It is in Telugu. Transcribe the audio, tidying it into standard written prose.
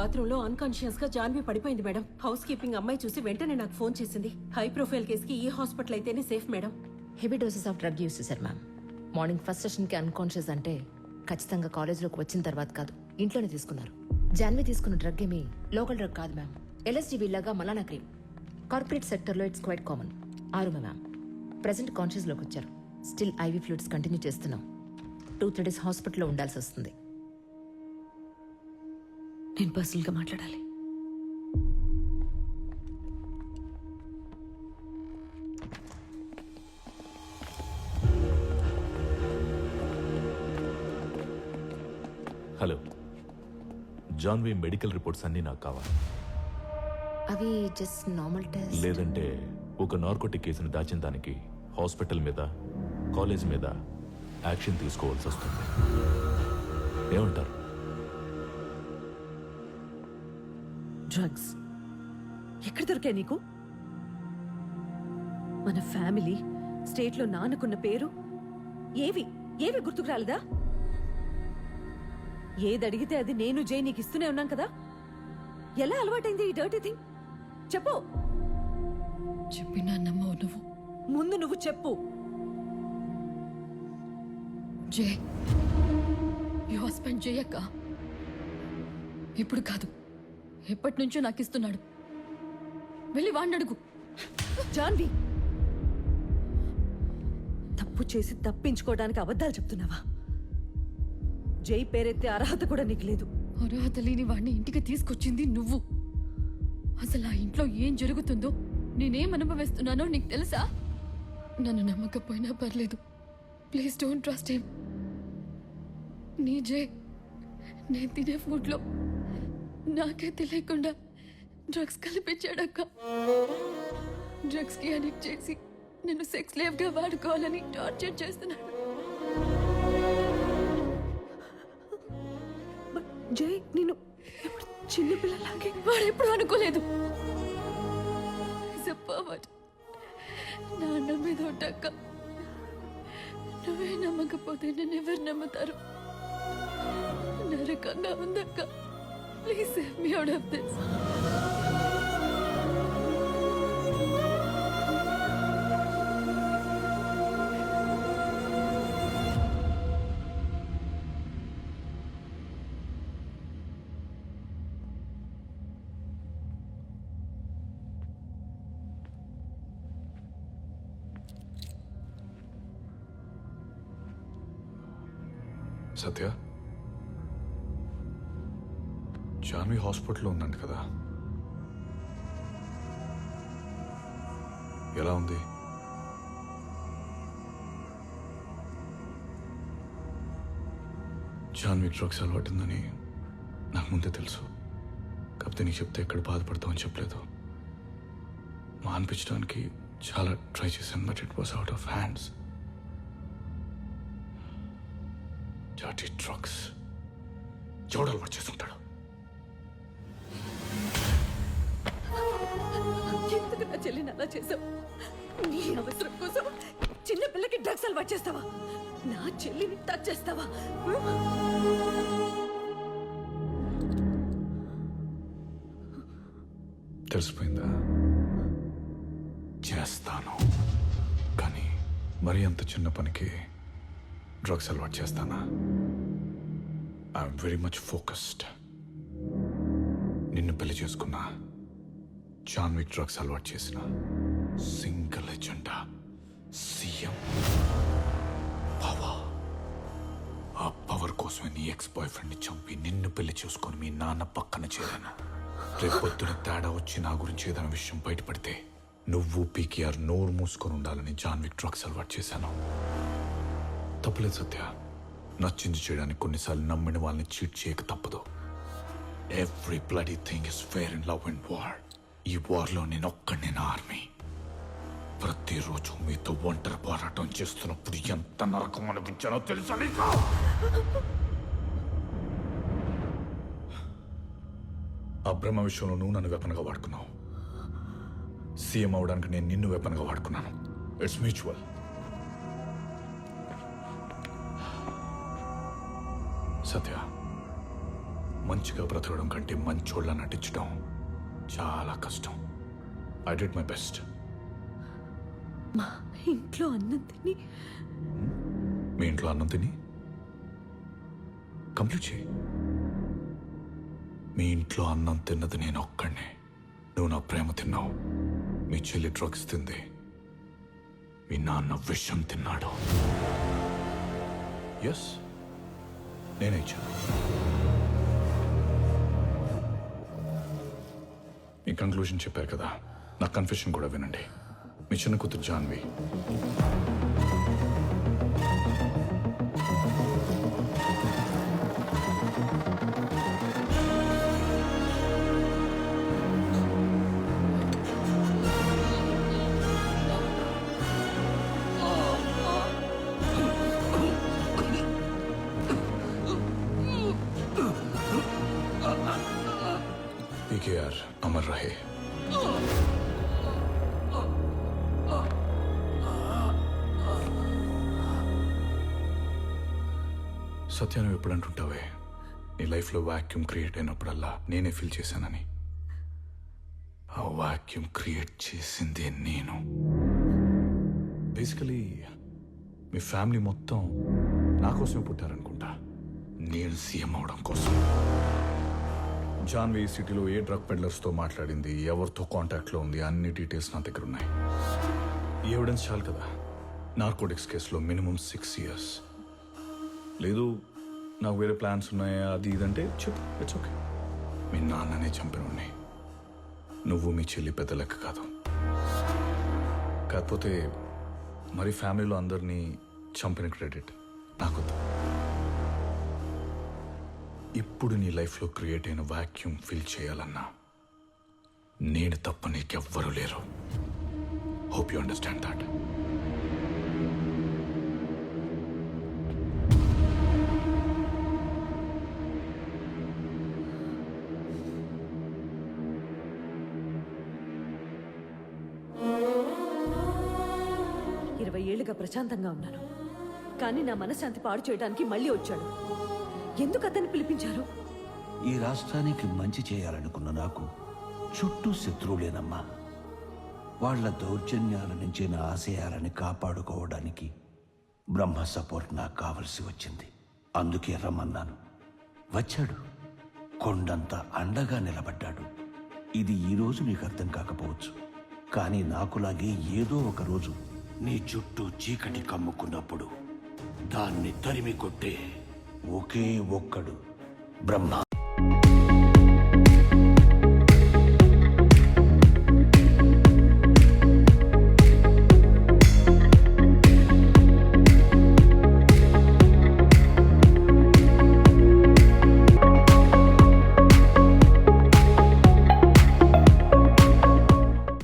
బాత్రూంలో అన్కాన్షియస్ గా జాన్వి పడిపోయింది మేడం. హౌస్ కీపింగ్ అమ్మాయి చూసి వెంటనే నాకు ఫోన్ చేసింది. హై ప్రొఫైల్ కేసుకి ఈ హాస్పిటల్ అయితేనే safe madam. Heavy doses of drug use చేశారు మ్యామ్. మార్నింగ్ ఫస్ట్ సెషన్కి అన్కాన్షియస్ అంటే ఖచ్చితంగా కాలేజ్లోకి వచ్చిన తర్వాత కాదు, ఇంట్లోనే తీసుకున్నారు. జాన్వి తీసుకున్న డ్రగ్ ఏమి లోకల్ డ్రగ్ కాదు మ్యామ్. ఎల్ఎస్డి వీళ్ళగా మలానా క్రీమ్. కార్పొరేట్ సెక్టర్లో ఇట్స్ క్వైట్ కామన్. ఆరుమ మ్యామ్ ప్రెసెంట్ కాన్షియస్లోకి వచ్చారు. స్టిల్ ఐవీ ఫ్లూయిడ్స్ కంటిన్యూ చేస్తున్నాం. 2-3 days హాస్పిటల్లో ఉండాల్సి వస్తుంది. నేను పర్సనల్గా మాట్లాడాలి. హలో, జాన్వి మెడికల్ రిపోర్ట్స్ అన్నీ నాకు కావాలి. అవి జస్ట్ నార్మల్ టెస్ట్. లేదంటే ఒక నార్కోటిక్ కేసును దాచిన దానికి హాస్పిటల్ మీద, కాలేజ్ మీద యాక్షన్ తీసుకోవాల్సి వస్తుంది. ఏమంటారు? డ్రగ్స్ ఎక్కడ దొరికాయి నీకు? మన ఫ్యామిలీ, స్టేట్లో నాన్నకున్న పేరు ఏవి గుర్తుకు రాలేదా? ఏది అడిగితే అది నేను జై నీకు ఇస్తూనే ఉన్నాం కదా. ఎలా అలవాటైంది ఈ డర్టీ థింగ్? చెప్పు. చెప్పినా నమ్మవు నువ్వు. ముందు నువ్వు చెప్పు. జే, ఈ హస్బెండ్ జయక్క ఇప్పుడు కాదు, ఎప్పటి నుంచో నాకు ఇస్తున్నాడు. వెళ్ళి వాడిని అడుగు. జాన్వి, తప్పు చేసి తప్పించుకోవడానికి అబద్ధాలు చెప్తున్నావా? జై పేరెత్తే అర్హత కూడా నీకు లేదు. అర్హత లేని వాడిని ఇంటికి తీసుకొచ్చింది నువ్వు. అసలు ఆ ఇంట్లో ఏం జరుగుతుందో, నేనేం అనుభవిస్తున్నానో నీకు తెలుసా? నన్ను నమ్మకపోయినా పర్లేదు, ప్లీజ్ డోంట్ ట్రస్ట్ హిమ్. నీ జై నేను తినే ఫుడ్లో నాకే తెలియకుండా డ్రగ్స్ కలిపించాడక్క. డ్రగ్స్ కి అడిక్ట్ చేసి నిన్ను సెక్స్ స్లేవ్ గా వాడుకోవాలని టార్చర్ చేస్తున్నాడు. జై నేను చిన్నపిల్లలాగే. వాడు ఎప్పుడు అనుకోలేదు. నా అన్న మీద ఉంటాక నువ్వే నమ్మకపోతే నన్ను ఎవరు నమ్ముతారు? నరకంగా ఉందక్క. Please save me out of this. Satya, Janvi హాస్పిటల్లో ఉందంట కదా, ఎలా ఉంది? జాన్వి డ్రగ్స్ అలవాటుందని నాకు ముందే తెలుసు. కాకపోతే నీకు చెప్తే ఎక్కడ బాధపడతామని చెప్పలేదు. మాన్పించడానికి చాలా ట్రై చేశాను, but it was out of hands. జాటి డ్రగ్స్ ఎవడు అలవాటు చేస్తుంటాడు? ఎందుకు నా చెల్లిని అలా చేసావు? నీ అవసరం కోసం చిన్న పిల్లకి డ్రగ్స్ అలవాటు చేస్తావా? నా చెల్లిని టచ్ చేస్తావా? తెలిసిపోయిందా? చేస్తాను, కానీ మరీ అంత చిన్న పనికి డ్రగ్స్ అలవాటు చేస్తానా? I'm very much focused. నిన్ను పెళ్లి చేసుకున్నా, జాన్వి డ్రగ్స్ అలవాటు చేసిన సింగిల్ ఎజెండా సీఎం పవర్. ఆ పవర్ కోసమే నీ ఎక్స్ బాయ్ ఫ్రెండ్ని చంపి నిన్ను పెళ్లి చేసుకొని మీ నాన్న పక్కన చేరాను. రేపొద్దున తేడా వచ్చి నా గురించి ఏదైనా విషయం బయటపడితే నువ్వు పీకేఆర్ నోరు మూసుకొని ఉండాలని జాన్వి డ్రగ్స్ అలవాటు చేశాను. తప్పలేదు సత్య, నచ్చింది చేయడానికి కొన్నిసార్లు నమ్మిన వాళ్ళని చీట్ చేయక తప్పదు. Every bloody thing is fair in love and war. ఈ వార్లో నేను ఒక్కడినే నా ఆర్మీ. ప్రతిరోజు మీతో ఒంటరి పోరాటం చేస్తున్నప్పుడు ఎంత నరకం అనిపించానో తెలుసా నీకు? ఆ బ్రహ్మ విషయంలో నువ్వు నన్ను వెపన్గా వాడుకున్నావు. సీఎం అవడానికి నేను నిన్ను వెపన్గా వాడుకున్నాను. It's mutual. సత్య, మంచిగా బ్రతకడం కంటే మంచోళ్ళ నటించడం చాలా కష్టం. I did my best. మా ఇంట్లో అన్నం తిని మీ ఇంట్లో అన్నం తిని కంప్లీట్ చేయి. మీ ఇంట్లో అన్నం తిన్నది నేను ఒక్కడినే. నువ్వు నా ప్రేమ తిన్నావు, మీ చెల్లి డ్రగ్స్ తింది, మీ నాన్న విషం తిన్నాడు. ఎస్, నేనే ఇచ్చాను. మీ కంక్లూజన్ చెప్పారు కదా, నా కన్ఫెషన్ కూడా వినండి. మీ చిన్న కూతురు జాన్వి पीकेआर अमर रहे. సత్య, నువ్వు ఎప్పుడు అంటుంటావే నీ లైఫ్లో వాక్యూమ్ క్రియేట్ అయినప్పుడల్లా నేనే ఫీల్ చేశానని. ఆ వాక్యూమ్ క్రియేట్ చేసిందే నేను. బేసికలీ మీ ఫ్యామిలీ మొత్తం నా కోసమే పుట్టారనుకుంటా, నేను సీఎం అవడం కోసం. జాన్వి సిటీలో ఏ డ్రగ్ పెడ్లర్స్తో మాట్లాడింది, ఎవరితో కాంటాక్ట్లో ఉంది, అన్ని డీటెయిల్స్ నా దగ్గర ఉన్నాయి. ఈ ఎవిడెన్స్ చాలు కదా. నార్కోటిక్స్ కేసులో మినిమం 6 years. లేదు నాకు వేరే ప్లాన్స్ ఉన్నాయా అది ఇదంటే చెప్పు, ఇట్స్ ఓకే. మీ నాన్ననే చంపినోడిని. నువ్వు మీ చెల్లి పెద్ద లెక్క కాదు. కాకపోతే మరి ఫ్యామిలీలో అందరినీ చంపిన క్రెడిట్ నాకొద్దు. ఇప్పుడు నీ లైఫ్లో క్రియేట్ అయిన వాక్యూమ్ ఫిల్ చేయాలన్నా నేను తప్ప నీకెవ్వరూ లేరు. Hope you understand that. ఏళ్ళుగా ప్రశాంతంగా ఉన్నాను, కానీ నా మనశ్శాంతి పాడు చేయడానికి మళ్ళీ వచ్చాడు. ఎందుకు అతన్ని పిలిపించారు? ఈ రాష్ట్రానికి మంచి చేయాలనుకున్న నాకు చుట్టూ శత్రువులేనమ్మా. వాళ్ల దౌర్జన్యాల నుంచి నా ఆశయాలని కాపాడుకోవడానికి బ్రహ్మ సపోర్ట్ నాకు కావలసి వచ్చింది. అందుకే రమ్మన్నాను. వచ్చాడు, కొండంత అండగా నిలబడ్డాడు. ఇది ఈరోజు నీకు అర్థం కాకపోవచ్చు, కానీ నాకులాగే ఏదో ఒక రోజు నీ చుట్టూ చీకటి కమ్ముకున్నప్పుడు దాన్ని తరిమి కొట్టే ఒకే ఒక్కడు బ్రహ్మ.